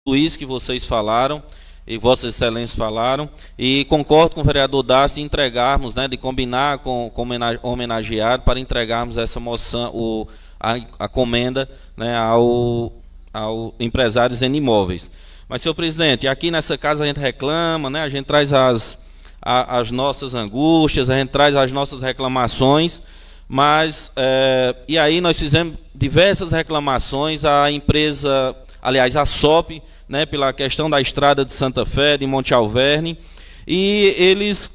Luiz, que vocês falaram, e Vossas Excelências falaram, e concordo com o vereador Dácio de entregarmos, né, de combinar com o homenageado para entregarmos essa moção, a comenda, né, ao empresário Zen Imóveis. Mas, senhor presidente, aqui nessa casa a gente reclama, né, a gente traz as nossas angústias, a gente traz as nossas reclamações, mas, e aí nós fizemos diversas reclamações à empresa, aliás, à SOP, né, pela questão da estrada de Santa Fé, de Monte Alverne, e eles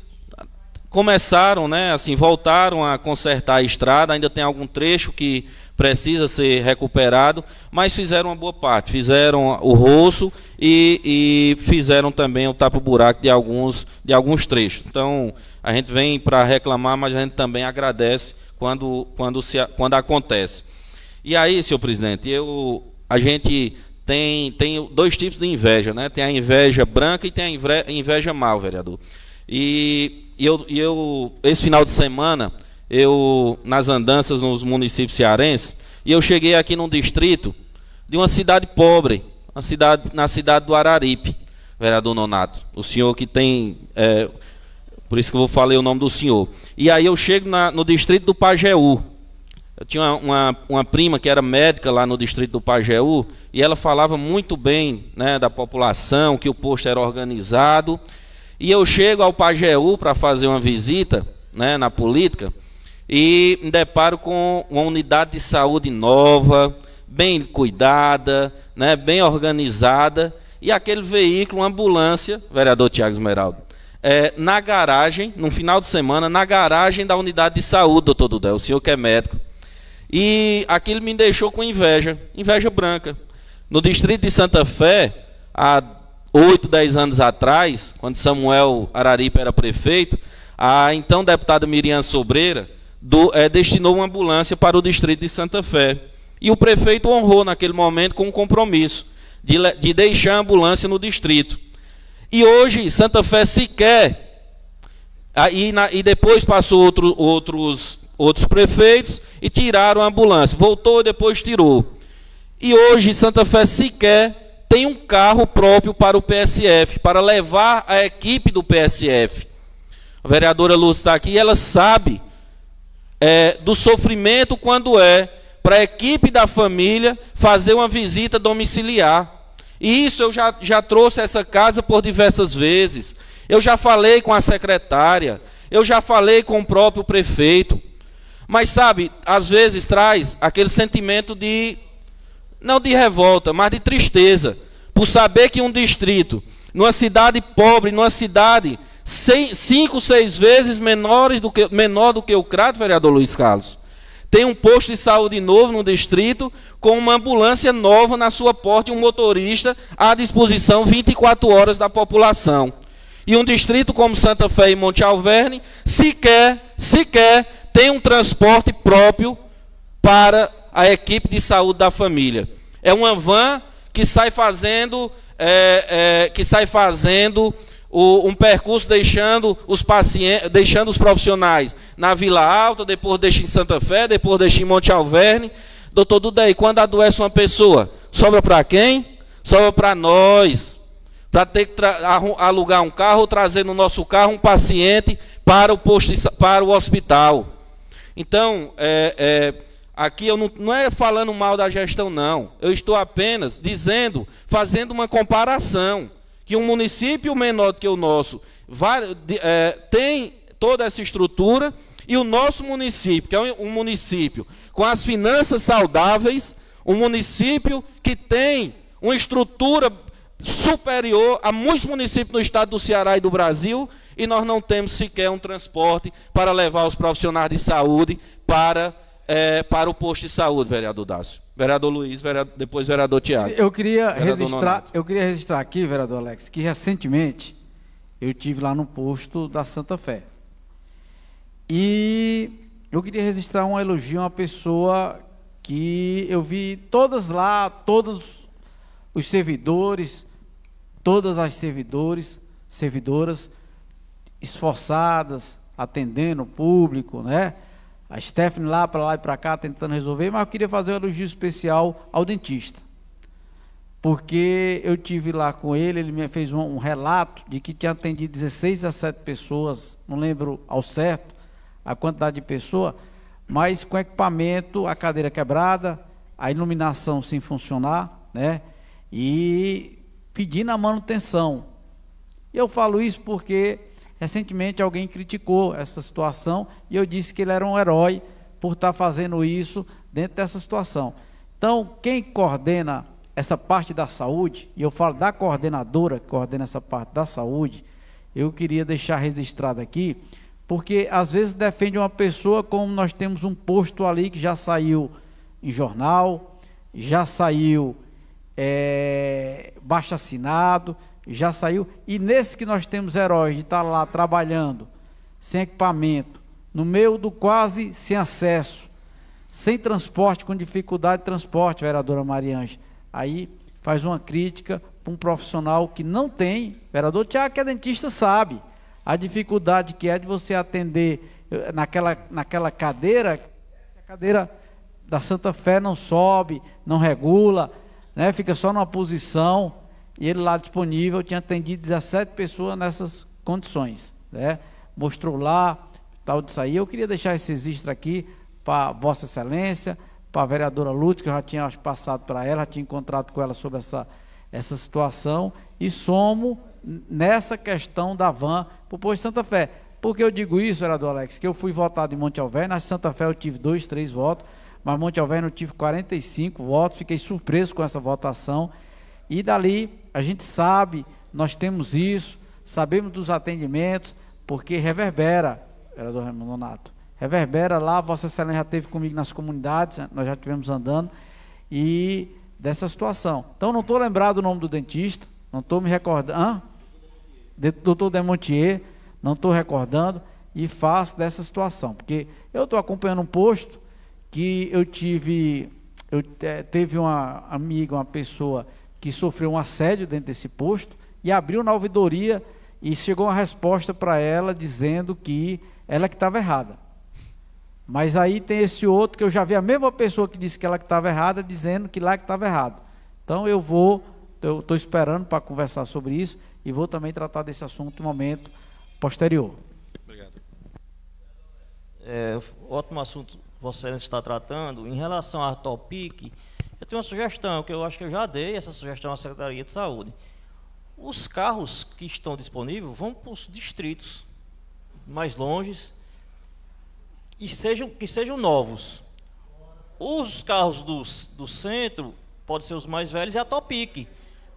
começaram, né, assim, voltaram a consertar a estrada, ainda tem algum trecho que precisa ser recuperado, mas fizeram uma boa parte, fizeram o roço e fizeram também o tapa-buraco de alguns trechos. Então, a gente vem para reclamar, mas a gente também agradece quando acontece. E aí, senhor presidente, a gente tem dois tipos de inveja, né? Tem a inveja branca e tem a inveja mal, vereador. E esse final de semana, nas andanças nos municípios cearenses, e eu cheguei aqui num distrito de uma cidade pobre, na cidade do Araripe, vereador Nonato, o senhor que tem, por isso que eu falei o nome do senhor. E aí eu chego no distrito do Pajeú. Eu tinha uma prima que era médica lá no distrito do Pajeú, e ela falava muito bem, né, da população, que o posto era organizado. E eu chego ao Pajeú para fazer uma visita, né, na política, e me deparo com uma unidade de saúde nova, bem cuidada, né, bem organizada, e aquele veículo, uma ambulância, vereador Tiago Esmeraldo, na garagem, no final de semana, na garagem da unidade de saúde, doutor Dudé, o senhor que é médico. E aquilo me deixou com inveja branca. No distrito de Santa Fé, há 8, 10 anos atrás, quando Samuel Araripe era prefeito, a então deputada Miriam Sobreira destinou uma ambulância para o distrito de Santa Fé. E o prefeito honrou naquele momento com um compromisso de deixar a ambulância no distrito. E hoje Santa Fé sequer, e depois passou outros prefeitos e tiraram a ambulância. Voltou e depois tirou. E hoje Santa Fé sequer tem um carro próprio para o PSF, para levar a equipe do PSF. A vereadora Lúcia está aqui e ela sabe do sofrimento quando para a equipe da família fazer uma visita domiciliar. E isso eu já trouxe essa casa por diversas vezes. Eu já falei com a secretária, eu já falei com o próprio prefeito. Mas, sabe, às vezes traz aquele sentimento não de revolta, mas de tristeza, por saber que um distrito, numa cidade pobre, numa cidade 5, 6 vezes menor do que o Crato, vereador Luiz Carlos, tem um posto de saúde novo no distrito, com uma ambulância nova na sua porta e um motorista à disposição 24 horas da população. E um distrito como Santa Fé e Monte Alverne sequer tem um transporte próprio para a equipe de saúde da família. É uma van que sai fazendo um percurso deixando os profissionais na Vila Alta, depois deixa em Santa Fé, depois deixa em Monte Alverne. Doutor Dudé, quando adoece uma pessoa, sobra para quem? Sobra para nós, para ter que alugar um carro ou trazer no nosso carro um paciente para o hospital. Então, aqui eu não é falando mal da gestão, não. Eu estou apenas fazendo uma comparação, que um município menor do que o nosso tem toda essa estrutura, e o nosso município, que é um município com as finanças saudáveis, um município que tem uma estrutura superior a muitos municípios no estado do Ceará e do Brasil, e nós não temos sequer um transporte para levar os profissionais de saúde para o posto de saúde, vereador Dácio. Vereador Luiz, depois vereador Tiago. Eu queria registrar aqui, vereador Alex, que recentemente eu estive lá no posto da Santa Fé. E eu queria registrar um elogio a uma pessoa que eu vi todos os servidores, todas as servidoras esforçadas, atendendo o público, né? A Stephanie lá e para cá tentando resolver, mas eu queria fazer um elogio especial ao dentista. porque eu tive lá com ele, ele me fez um relato de que tinha atendido 16 a 7 pessoas, não lembro ao certo a quantidade de pessoas, mas com equipamento, a cadeira quebrada, a iluminação sem funcionar, né? E pedindo a manutenção. Eu falo isso porque recentemente alguém criticou essa situação e eu disse que ele era um herói por estar fazendo isso dentro dessa situação. Então, quem coordena essa parte da saúde, e eu falo da coordenadora que coordena essa parte da saúde, eu queria deixar registrado aqui, porque às vezes defende uma pessoa, como nós temos um posto ali que já saiu em jornal, já saiu baixo-assinado, já saiu, e nesse que nós temos heróis de estar lá trabalhando, sem equipamento, no meio do quase sem acesso, sem transporte, com dificuldade de transporte, vereadora Mariângela, aí faz uma crítica para um profissional que não tem, vereador Tiago, que é dentista, sabe a dificuldade que é de você atender naquela cadeira, a cadeira da Santa Fé não sobe, não regula, né, fica só numa posição, e ele lá disponível, tinha atendido 17 pessoas nessas condições, né, mostrou lá, tal disso aí. Eu queria deixar esse registro aqui para Vossa Excelência, para a vereadora Lutz, que eu já tinha passado para ela, já tinha encontrado com ela sobre essa situação, e somos nessa questão da van para o posto de Santa Fé. Por que eu digo isso, vereador Alex? Que eu fui votado em Monte Alverne, na Santa Fé eu tive 2, 3 votos, mas Monte Alverne eu tive 45 votos, fiquei surpreso com essa votação, e dali a gente sabe, nós temos isso, sabemos dos atendimentos, porque reverbera, vereador Raimundo Nonato, reverbera lá, Vossa Excelência já esteve comigo nas comunidades, nós já estivemos andando, e dessa situação. Então, não estou lembrado o nome do dentista, não estou me recordando, doutor Demontier, não estou recordando, e faço dessa situação, porque eu estou acompanhando um posto que teve uma amiga, uma pessoa que sofreu um assédio dentro desse posto, e abriu na ouvidoria, e chegou uma resposta para ela, dizendo que ela que estava errada. Mas aí tem esse outro, que eu já vi a mesma pessoa que disse que ela que estava errada, dizendo que lá que estava errado. Então eu estou esperando para conversar sobre isso, e vou também tratar desse assunto no momento posterior. Obrigado. Ótimo assunto Vossa Excelência está tratando. Em relação à Topic, eu tenho uma sugestão, que eu acho que eu já dei essa sugestão à Secretaria de Saúde. Os carros que estão disponíveis vão para os distritos mais longes, e que sejam novos. Os carros do centro podem ser os mais velhos e a Topic,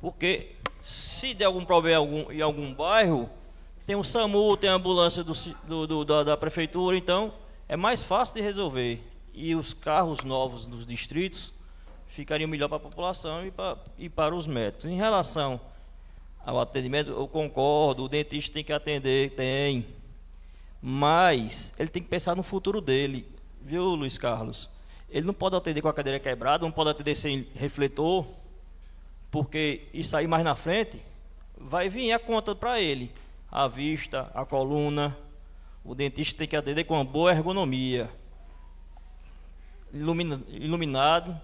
porque se der algum problema em algum bairro, tem o SAMU, tem a ambulância da prefeitura, então é mais fácil de resolver. E os carros novos dos distritos ficariam melhor para a população e para os médicos. Em relação ao atendimento, eu concordo, o dentista tem que atender, mas ele tem que pensar no futuro dele, viu, Luiz Carlos? Ele não pode atender com a cadeira quebrada, não pode atender sem refletor, porque isso aí mais na frente vai vir a conta para ele, a vista, a coluna. O dentista tem que atender com uma boa ergonomia, iluminado,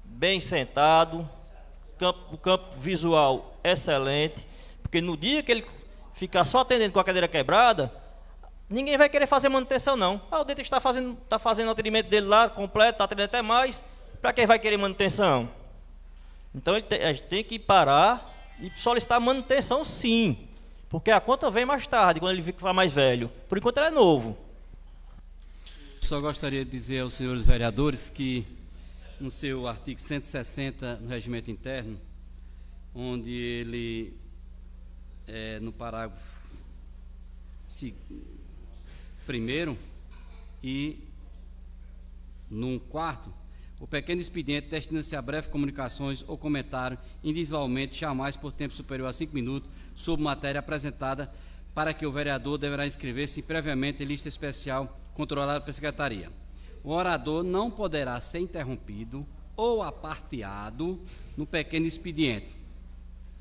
bem sentado, o campo visual excelente, porque no dia que ele ficar só atendendo com a cadeira quebrada, ninguém vai querer fazer manutenção, não. O dentista está fazendo o atendimento dele lá, completo, está atendendo até mais, para quem vai querer manutenção? Então a gente tem que parar e solicitar manutenção, sim, porque a conta vem mais tarde, quando ele ficar mais velho. Por enquanto ele é novo. Só gostaria de dizer aos senhores vereadores que no seu artigo 160 no regimento interno, onde ele, no parágrafo primeiro e no quarto, o pequeno expediente destina-se a breves comunicações ou comentário individualmente, jamais por tempo superior a 5 minutos, sobre matéria apresentada, para que o vereador deverá inscrever-se previamente em lista especial controlada pela Secretaria. O orador não poderá ser interrompido ou aparteado no pequeno expediente.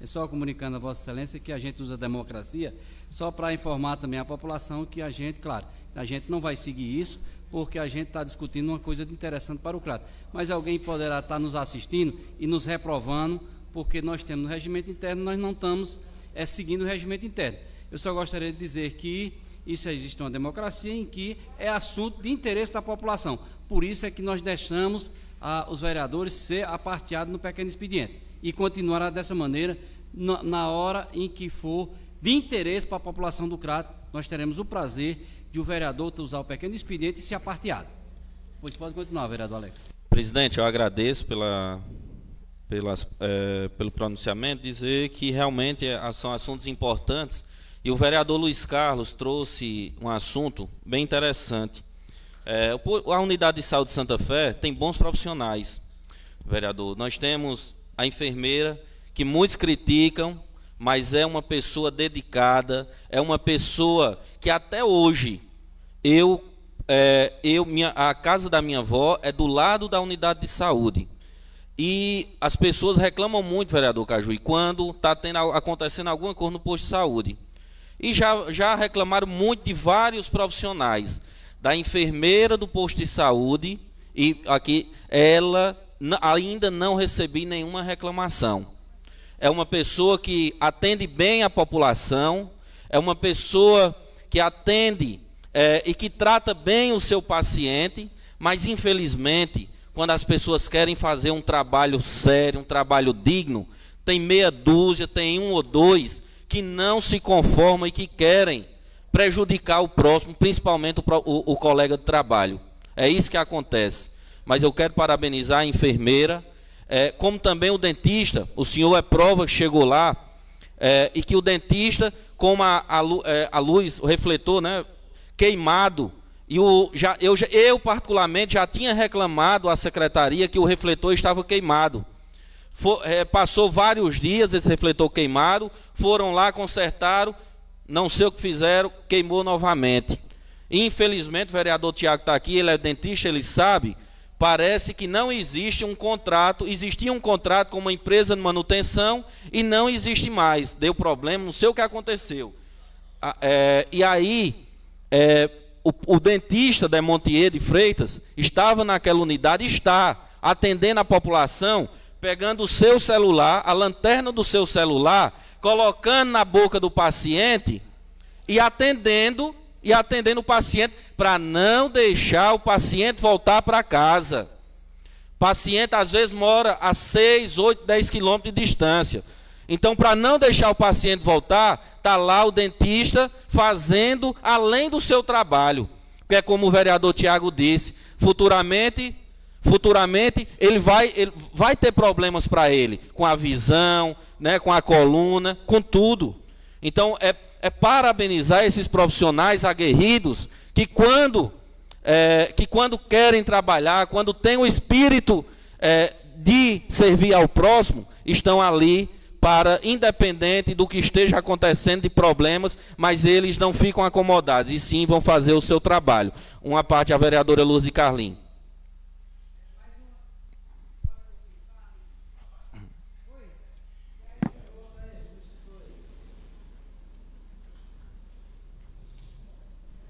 É só comunicando a Vossa Excelência que a gente usa a democracia só para informar também a população que a gente, claro, a gente não vai seguir isso, porque a gente está discutindo uma coisa interessante para o CRAT. Mas alguém poderá estar nos assistindo e nos reprovando, porque nós temos no regimento interno, nós não estamos seguindo o regimento interno. Eu só gostaria de dizer que isso existe uma democracia em que é assunto de interesse da população. Por isso é que nós deixamos os vereadores ser aparteados no pequeno expediente e continuará dessa maneira na hora em que for de interesse para a população do CRAT. Nós teremos o prazer de o vereador usar o pequeno expediente e ser aparteado. Pois pode continuar, vereador Alex. Presidente, eu agradeço pelo pronunciamento, dizer que realmente são assuntos importantes, e o vereador Luiz Carlos trouxe um assunto bem interessante. A unidade de saúde de Santa Fé tem bons profissionais, vereador. Nós temos a enfermeira, que muitos criticam, mas é uma pessoa dedicada, é uma pessoa que até hoje, a casa da minha avó é do lado da unidade de saúde. E as pessoas reclamam muito, vereador Cajuí, quando está acontecendo alguma coisa no posto de saúde. E já reclamaram muito de vários profissionais, da enfermeira do posto de saúde, e aqui ela ainda não recebi nenhuma reclamação. É uma pessoa que atende bem a população, é uma pessoa que atende e que trata bem o seu paciente, mas infelizmente, quando as pessoas querem fazer um trabalho sério, um trabalho digno, tem meia dúzia, tem um ou dois que não se conformam e que querem prejudicar o próximo, principalmente o colega de trabalho. É isso que acontece. Mas eu quero parabenizar a enfermeira, como também o dentista. O senhor é prova que chegou lá, e que o dentista, como a luz, o refletor, né, queimado, e eu particularmente já tinha reclamado à secretaria que o refletor estava queimado. Passou vários dias esse refletor queimado, foram lá, consertaram, não sei o que fizeram, queimou novamente. Infelizmente, o vereador Tiago está aqui, ele é dentista, ele sabe, parece que não existe um contrato, existia um contrato com uma empresa de manutenção e não existe mais, deu problema, não sei o que aconteceu. E aí, o dentista da Montier de Freitas estava naquela unidade, está atendendo a população, pegando o seu celular, a lanterna do seu celular, colocando na boca do paciente e atendendo o paciente para não deixar o paciente voltar para casa. O paciente às vezes mora a 6, 8, 10 quilômetros de distância. Então, para não deixar o paciente voltar, está lá o dentista fazendo além do seu trabalho. Porque é como o vereador Tiago disse, futuramente ele vai ter problemas para ele, com a visão, né, com a coluna, com tudo. Então, é parabenizar esses profissionais aguerridos que quando querem trabalhar, quando têm o espírito de servir ao próximo, estão ali para, independente do que esteja acontecendo de problemas, mas eles não ficam acomodados, e sim vão fazer o seu trabalho. Uma parte a vereadora Luz Carlim.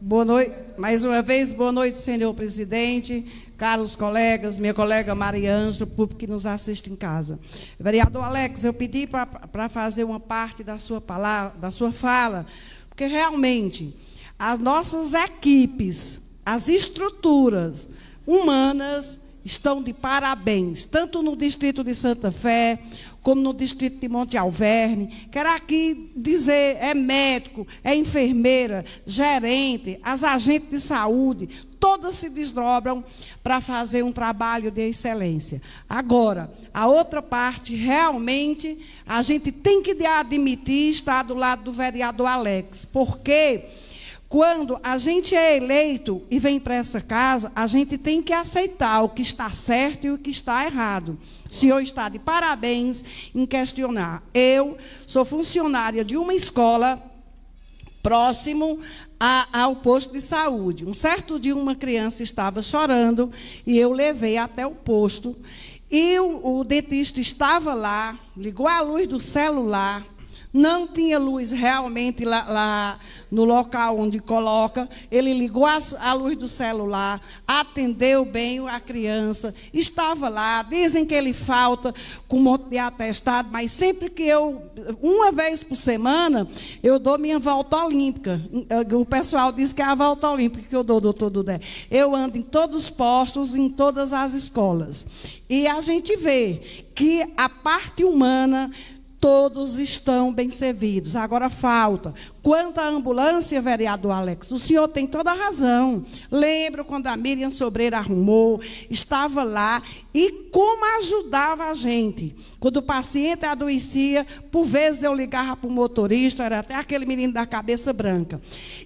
Boa noite, mais uma vez, boa noite, senhor presidente, caros colegas, minha colega Maria Ângela, público que nos assiste em casa. Vereador Alex, eu pedi para fazer uma parte da sua palavra, da sua fala, porque realmente as nossas equipes, as estruturas humanas estão de parabéns, tanto no distrito de Santa Fé, como no distrito de Monte Alverne. Quero aqui dizer, é médico, é enfermeira, gerente, as agentes de saúde, todas se desdobram para fazer um trabalho de excelência. Agora, a outra parte, realmente, a gente tem que admitir estar do lado do vereador Alex, porque quando a gente é eleito e vem para essa casa, a gente tem que aceitar o que está certo e o que está errado. O senhor está de parabéns em questionar. Eu sou funcionária de uma escola próximo ao posto de saúde. Um certo dia uma criança estava chorando e eu levei até o posto. E o dentista estava lá, ligou a luz do celular, Não tinha luz realmente lá no local onde coloca. Ele ligou a luz do celular, atendeu bem a criança, estava lá. Dizem que ele falta com um monte de atestado, mas sempre que uma vez por semana, eu dou minha volta olímpica. O pessoal diz que é a volta olímpica que eu dou, doutor Dudé. Eu ando em todos os postos, em todas as escolas. E a gente vê que a parte humana, todos estão bem servidos. Agora falta. Quanto à ambulância, vereador Alex, o senhor tem toda a razão. Lembro quando a Miriam Sobreira arrumou, estava lá, e como ajudava a gente. Quando o paciente adoecia, por vezes eu ligava para o motorista, era até aquele menino da cabeça branca.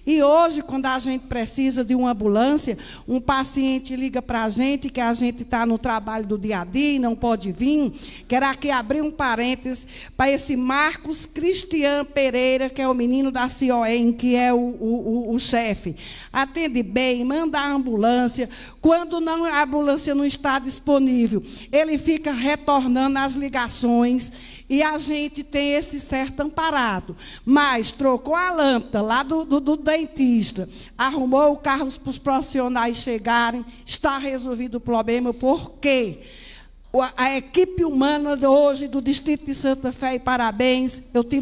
E hoje, quando a gente precisa de uma ambulância, um paciente liga para a gente, que a gente está no trabalho do dia a dia e não pode vir. Quero aqui abrir um parênteses para esse Marcos Cristian Pereira, que é o menino da CIOEM, que é o chefe. Atende bem, manda a ambulância. Quando não, a ambulância não está disponível, ele fica retornando as ligações e a gente tem esse certo amparado. Mas trocou a lâmpada lá do dentista, arrumou o carro para os profissionais chegarem, está resolvido o problema, porque a equipe humana de hoje do Distrito de Santa Fé, e parabéns, eu tiro